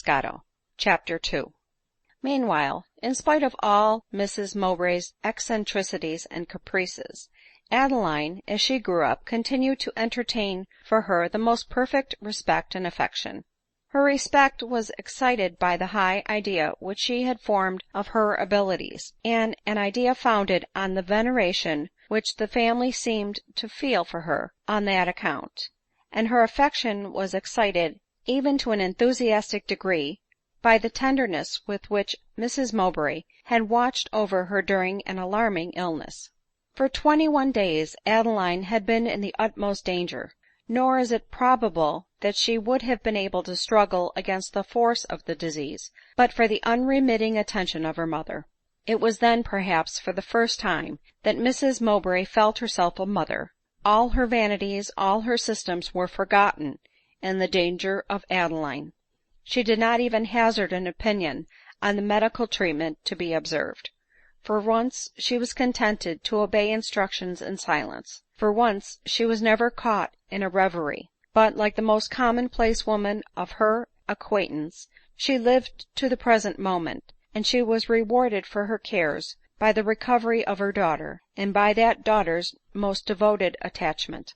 Scotto. Chapter 2. Meanwhile, in spite of all Mrs Mowbray's eccentricities and caprices, Adeline, as she grew up, continued to entertain for her the most perfect respect and affection. Her respect was excited by the high idea which she had formed of her abilities, and an idea founded on the veneration which the family seemed to feel for her on that account; and her affection was excited even to an enthusiastic degree by the tenderness with which Mrs Mowbray had watched over her during an alarming illness. For 21 days Adeline had been in the utmost danger, nor is it probable that she would have been able to struggle against the force of the disease, but for the unremitting attention of her mother. It was then, perhaps, for the first time, that Mrs Mowbray felt herself a mother. All her vanities, all her systems were forgotten in the danger of Adeline. She did not even hazard an opinion on the medical treatment to be observed. For once she was contented to obey instructions in silence. For once she was never caught in a reverie, but, like the most commonplace woman of her acquaintance, she lived to the present moment, and she was rewarded for her cares by the recovery of her daughter, and by that daughter's most devoted attachment.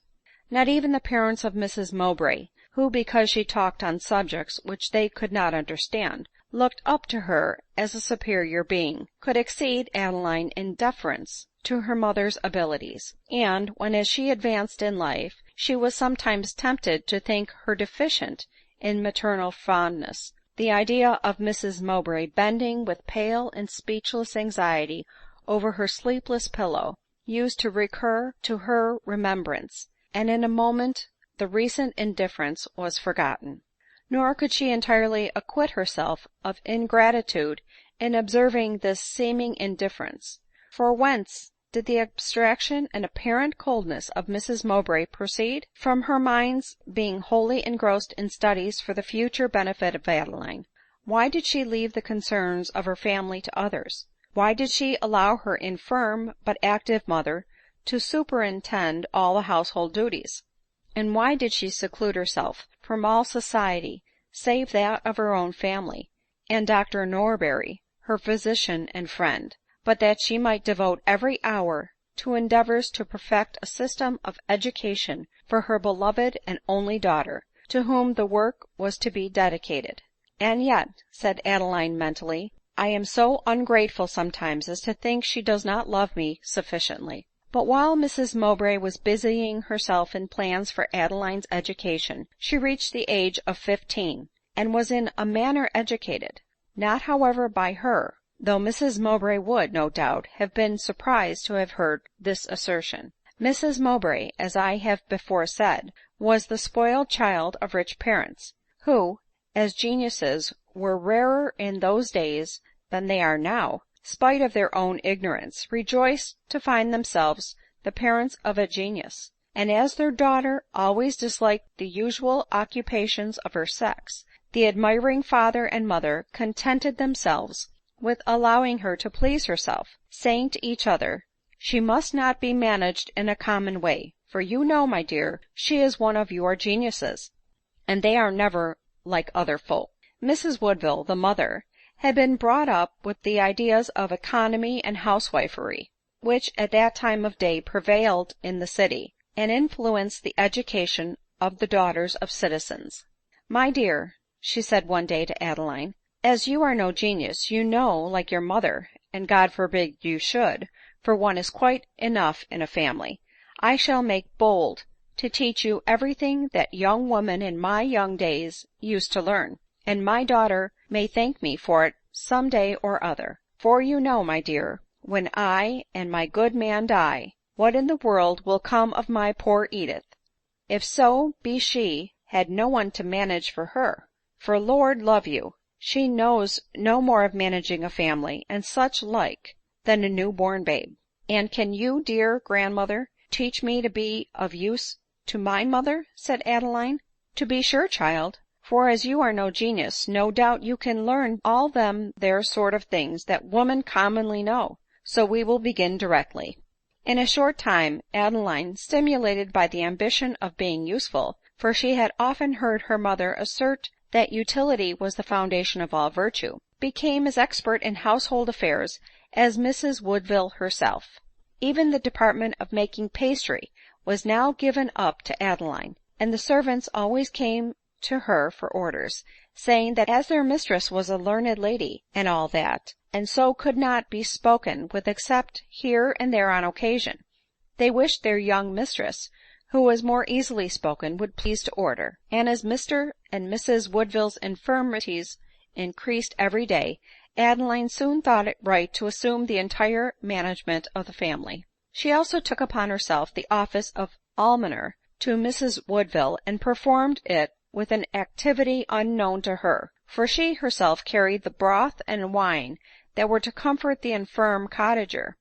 Not even the parents of Mrs Mowbray, who, because she talked on subjects which they could not understand, looked up to her as a superior being, could exceed Adeline in deference to her mother's abilities; and when, as she advanced in life, she was sometimes tempted to think her deficient in maternal fondness, the idea of Mrs Mowbray bending with pale and speechless anxiety over her sleepless pillow used to recur to her remembrance, and in a moment the recent indifference was forgotten. Nor could she entirely acquit herself of ingratitude in observing this seeming indifference; for whence did the abstraction and apparent coldness of Mrs Mowbray proceed? From her mind's being wholly engrossed in studies for the future benefit of Adeline. Why did she leave the concerns of her family to others? Why did she allow her infirm but active mother to superintend all the household duties? And why did she seclude herself from all society save that of her own family, and Dr Norberry, her physician and friend, but that she might devote every hour to endeavors to perfect a system of education for her beloved and only daughter, to whom the work was to be dedicated? And yet, said Adeline mentally, I am so ungrateful sometimes as to think she does not love me sufficiently. But while Mrs Mowbray was busying herself in plans for Adeline's education, she reached the age of 15, and was in a manner educated; not however by her, though Mrs Mowbray would, no doubt, have been surprised to have heard this assertion. Mrs Mowbray, as I have before said, was the spoiled child of rich parents, who, as geniuses were rarer in those days than they are now, spite of their own ignorance, rejoiced to find themselves the parents of a genius; and as their daughter always disliked the usual occupations of her sex, the admiring father and mother contented themselves with allowing her to please herself, saying to each other, she must not be managed in a common way, for you know, my dear, she is one of your geniuses, and they are never like other folk. Mrs Woodville, the mother, had been brought up with the ideas of economy and housewifery which at that time of day prevailed in the city, and influenced the education of the daughters of citizens. My dear, she said one day to Adeline, as you are no genius, you know, like your mother, and God forbid you should, for one is quite enough in a family, I shall make bold to teach you everything that young women in my young days used to learn, and my daughter may thank me for it some day or other. For you know, my dear, when I and my good man die, what in the world will come of my poor Edith, if so be she had no one to manage for her? For Lord love you, she knows no more of managing a family, and such like, than a new-born babe. And can you, dear grandmother, teach me to be of use to my mother? Said Adeline. To be sure, child, for as you are no genius, no doubt you can learn all them there sort of things that women commonly know. So we will begin directly. In a short time, Adeline, stimulated by the ambition of being useful, for she had often heard her mother assert that utility was the foundation of all virtue, became as expert in household affairs as Mrs. Woodville herself. Even the department of making pastry was now given up to Adeline, and the servants always came to her for orders, saying that as their mistress was a learned lady, and all that, and so could not be spoken with except here and there on occasion, they wished their young mistress, who was more easily spoken, would please to order. And as Mr. and Mrs. Woodville's infirmities increased every day, Adeline soon thought it right to assume the entire management of the family. She also took upon herself the office of almoner to Mrs. Woodville, and performed it with an activity unknown to her, for she herself carried the broth and wine that were to comfort the infirm cottager.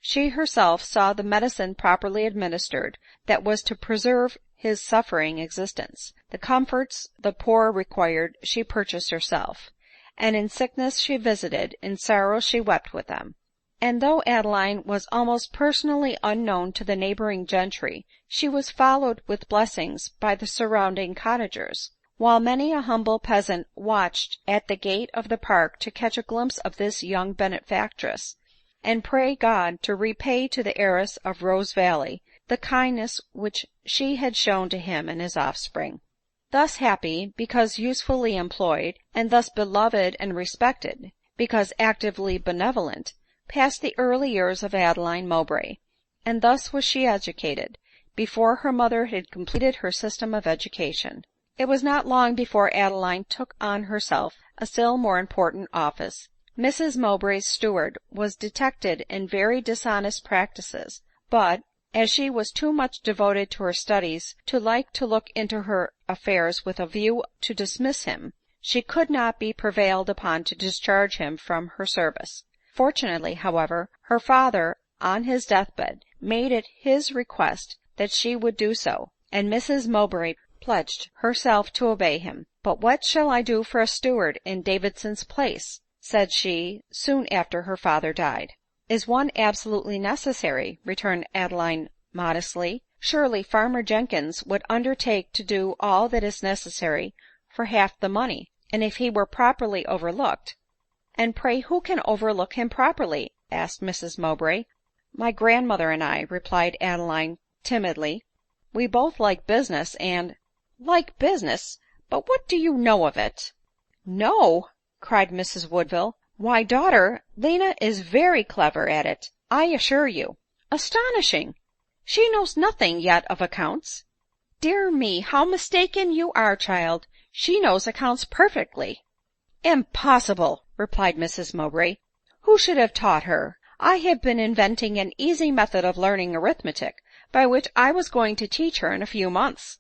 She herself saw the medicine properly administered that was to preserve his suffering existence. The comforts the poor required she purchased herself, and in sickness she visited, in sorrow she wept with them. And though Adeline was almost personally unknown to the neighboring gentry, she was followed with blessings by the surrounding cottagers, while many a humble peasant watched at the gate of the park to catch a glimpse of this young benefactress, and pray God to repay to the heiress of Rose Valley the kindness which she had shown to him and his offspring. Thus happy, because usefully employed, and thus beloved and respected, because actively benevolent, passed the early years of Adeline Mowbray, and thus was she educated, before her mother had completed her system of education. It was not long before Adeline took on herself a still more important office. Mrs. Mowbray's steward was detected in very dishonest practices, but, as she was too much devoted to her studies to like to look into her affairs with a view to dismiss him, she could not be prevailed upon to discharge him from her service. Fortunately, however, her father, on his deathbed, made it his request that she would do so, and Mrs. Mowbray pledged herself to obey him. "But what shall I do for a steward in Davidson's place?" said she, soon after her father died. "Is one absolutely necessary?" returned Adeline modestly. "Surely farmer Jenkins would undertake to do all that is necessary for half the money, and if he were properly overlooked—" "And pray who can overlook him properly?" asked Mrs. Mowbray. "My grandmother and I," replied Adeline timidly. "We both like business, and—" "Like business! But what do you know of it?" "Know!" cried Mrs. Woodville. "Why, daughter, Lena is very clever at it, I assure you." "Astonishing! She knows nothing yet of accounts." "Dear me, how mistaken you are, child! She knows accounts perfectly." "Impossible!" replied Mrs. Mowbray. "Who should have taught her? I have been inventing an easy method of learning arithmetic, by which I was going to teach her in a few months."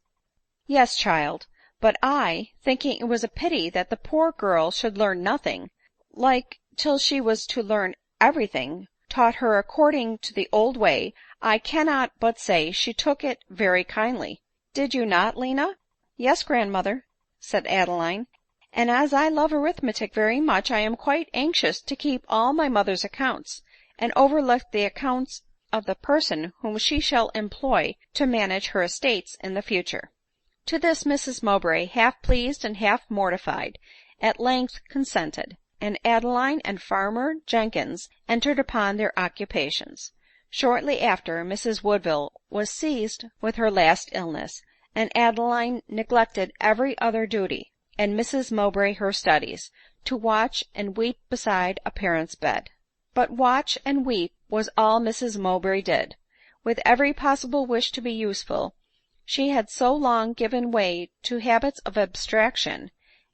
"Yes, child, but I, thinking it was a pity that the poor girl should learn nothing, like, till she was to learn everything, taught her according to the old way, I cannot but say she took it very kindly. Did you not, Lena?" "Yes, grandmother," said Adeline, "and as I love arithmetic very much, I am quite anxious to keep all my mother's accounts, and overlook the accounts of the person whom she shall employ to manage her estates in the future." To this Mrs. Mowbray, half pleased and half mortified, at length consented, and Adeline and farmer Jenkins entered upon their occupations. Shortly after, Mrs. Woodville was seized with her last illness, and Adeline neglected every other duty, and Mrs. Mowbray her studies, to watch and weep beside a parent's bed. But watch and weep was all Mrs. Mowbray did. With every possible wish to be useful, she had so long given way to habits of abstraction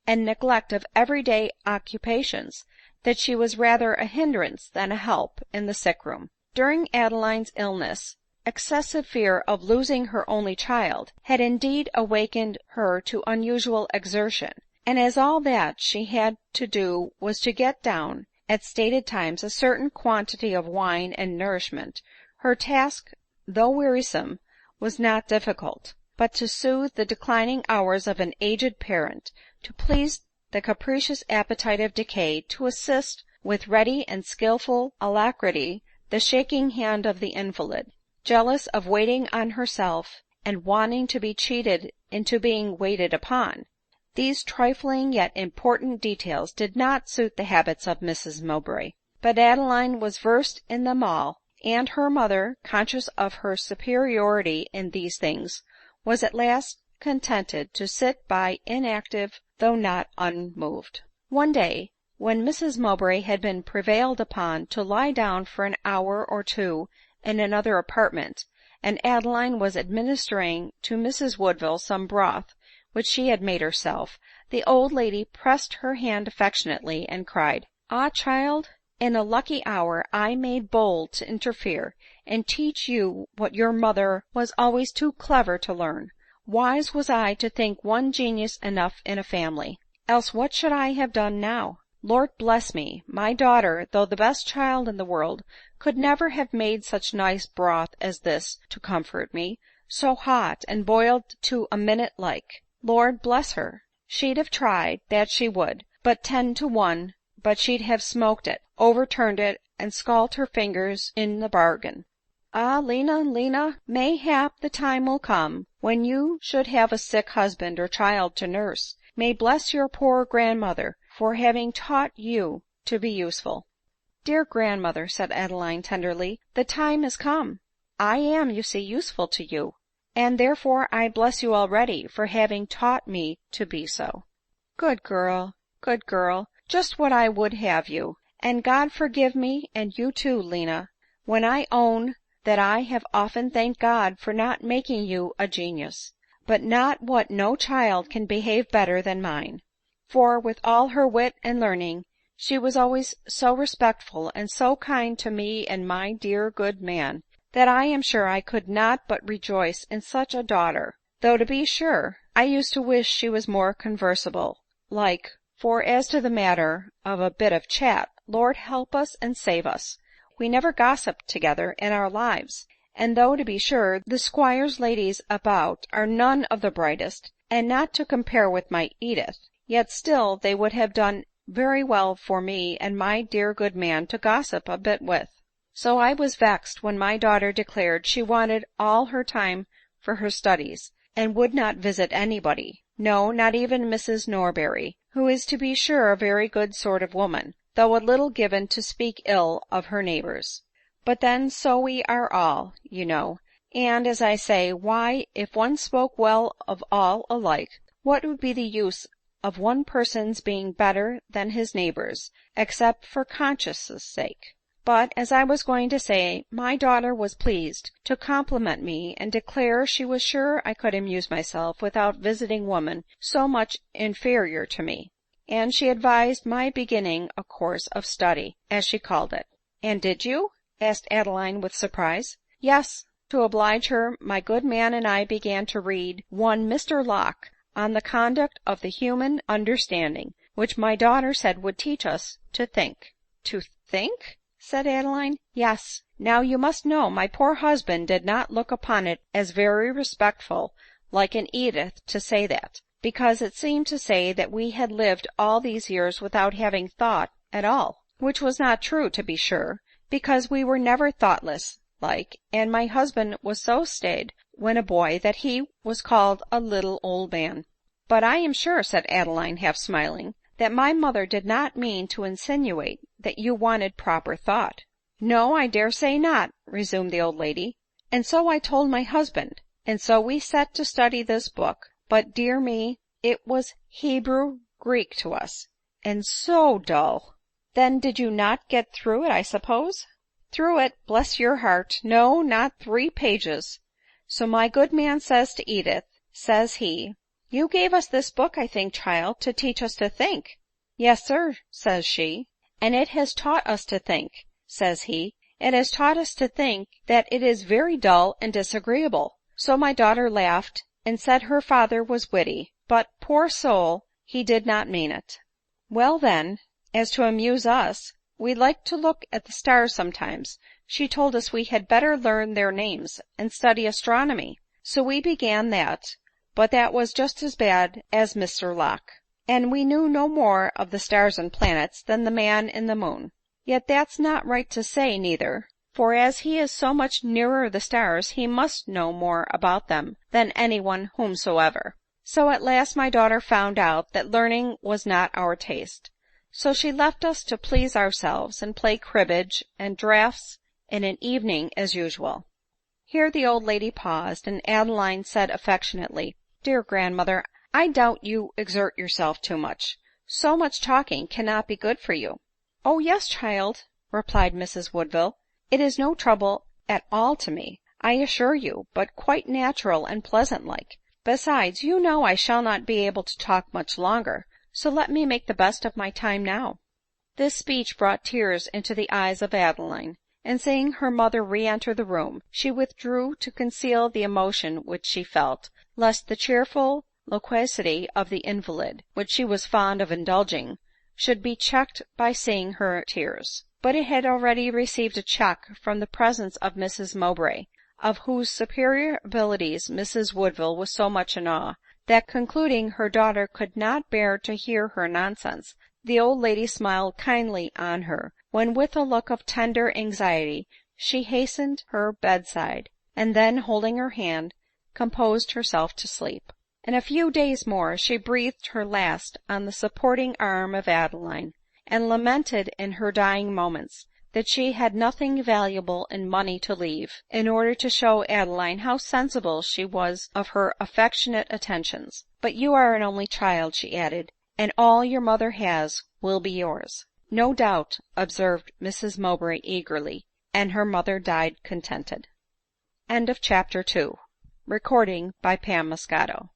and neglect of everyday occupations, that she was rather a hindrance than a help in the sick room. During Adeline's illness, excessive fear of losing her only child had indeed awakened her to unusual exertion, and as all that she had to do was to get down, at stated times, a certain quantity of wine and nourishment, her task, though wearisome, was not difficult, but to soothe the declining hours of an aged parent, to please the capricious appetite of decay, to assist with ready and skillful alacrity the shaking hand of the invalid, jealous of waiting on herself, and wanting to be cheated into being waited upon. These trifling yet important details did not suit the habits of Mrs Mowbray, but Adeline was versed in them all, and her mother, conscious of her superiority in these things, was at last contented to sit by inactive though not unmoved. One day, when Mrs Mowbray had been prevailed upon to lie down for an hour or two in another apartment, and Adeline was administering to Mrs Woodville some broth which she had made herself, the old lady pressed her hand affectionately, and cried, "Ah, child, in a lucky hour I made bold to interfere, and teach you what your mother was always too clever to learn. Wise was I to think one genius enough in a family, else what should I have done now? Lord bless me, my daughter, though the best child in the world, could never have made such nice broth as this to comfort me, so hot, and boiled to a minute like. Lord bless her, she'd have tried, that she would, but 10 to 1 but she'd have smoked it, overturned it, and scalt her fingers in the bargain. Ah, Lena, Lena, mayhap the time will come when you should have a sick husband or child to nurse. May bless your poor grandmother for having taught you to be useful." "Dear grandmother," said Adeline tenderly, "the time is come. I am, you see, useful to you, and therefore I bless you already for having taught me to be so." Good girl, just what I would have you. And God forgive me, and you too, Lena, when I own that I have often thanked God for not making you a genius. But not what no child can behave better than mine; for, with all her wit and learning, she was always so respectful and so kind to me and my dear good man, that I am sure I could not but rejoice in such a daughter; though, to be sure, I used to wish she was more conversable like; for as to the matter of a bit of chat, Lord help us and save us, we never gossiped together in our lives; and though, to be sure, the squire's ladies about are none of the brightest, and not to compare with my Edith, yet still they would have done very well for me and my dear good man to gossip a bit with. So I was vexed when my daughter declared she wanted all her time for her studies, and would not visit anybody, no, not even Mrs Norberry, who is to be sure a very good sort of woman, though a little given to speak ill of her neighbors. But then so we are all, you know; and, as I say, why, if one spoke well of all alike, what would be the use of one person's being better than his neighbors, except for conscience' sake? But, as I was going to say, my daughter was pleased to compliment me, and declare she was sure I could amuse myself without visiting women so much inferior to me; and she advised my beginning a course of study, as she called it. "And did you?" asked Adeline with surprise. "Yes, to oblige her, my good man and I began to read one Mr Locke, on the conduct of the human understanding, which my daughter said would teach us to think." "To think?" said Adeline. "Yes. Now you must know my poor husband did not look upon it as very respectful like an Edith to say that, because it seemed to say that we had lived all these years without having thought at all, which was not true, to be sure, because we were never thoughtless like, and my husband was so staid when a boy that he was called a little old man." "But I am sure," said Adeline, half smiling, "that my mother did not mean to insinuate that you wanted proper thought." "No, I dare say not," resumed the old lady; "and so I told my husband, and so we set to study this book; but, dear me, it was Hebrew Greek to us, and so dull." "Then did you not get through it, I suppose?" "Through it, bless your heart, no, not 3 pages. So my good man says to Edith, says he, 'You gave us this book, I think, child, to teach us to think.' 'Yes, sir,' says she, 'and it has taught us to think,' says he. 'It has taught us to think that it is very dull and disagreeable.' So my daughter laughed, and said her father was witty, but, poor soul, he did not mean it. Well then, as to amuse us, we like to look at the stars sometimes. She told us we had better learn their names, and study astronomy. So we began that, but that was just as bad as Mr Locke, and we knew no more of the stars and planets than the man in the moon. Yet that's not right to say, neither, for as he is so much nearer the stars, he must know more about them than any one whomsoever." So at last my daughter found out that learning was not our taste. So she left us to please ourselves, and play cribbage and draughts in an evening as usual." Here the old lady paused, and Adeline said affectionately, "Dear grandmother, I doubt you exert yourself too much. So much talking cannot be good for you." "Oh yes, child," replied Mrs Woodville, "it is no trouble at all to me, I assure you, but quite natural and pleasant like. Besides, you know I shall not be able to talk much longer, so let me make the best of my time now." This speech brought tears into the eyes of Adeline, and seeing her mother re-enter the room, she withdrew to conceal the emotion which she felt, lest the cheerful loquacity of the invalid, which she was fond of indulging, should be checked by seeing her tears. But it had already received a check from the presence of Mrs Mowbray, of whose superior abilities Mrs Woodville was so much in awe, that concluding her daughter could not bear to hear her nonsense, the old lady smiled kindly on her, when with a look of tender anxiety she hastened her bedside, and then holding her hand, composed herself to sleep. In a few days more she breathed her last on the supporting arm of Adeline, and lamented in her dying moments that she had nothing valuable in money to leave, in order to show Adeline how sensible she was of her affectionate attentions. "But you are an only child," she added, "and all your mother has will be yours." "No doubt," observed Mrs Mowbray eagerly, and her mother died contented. Chapter 3. Recording by Pam Moscato.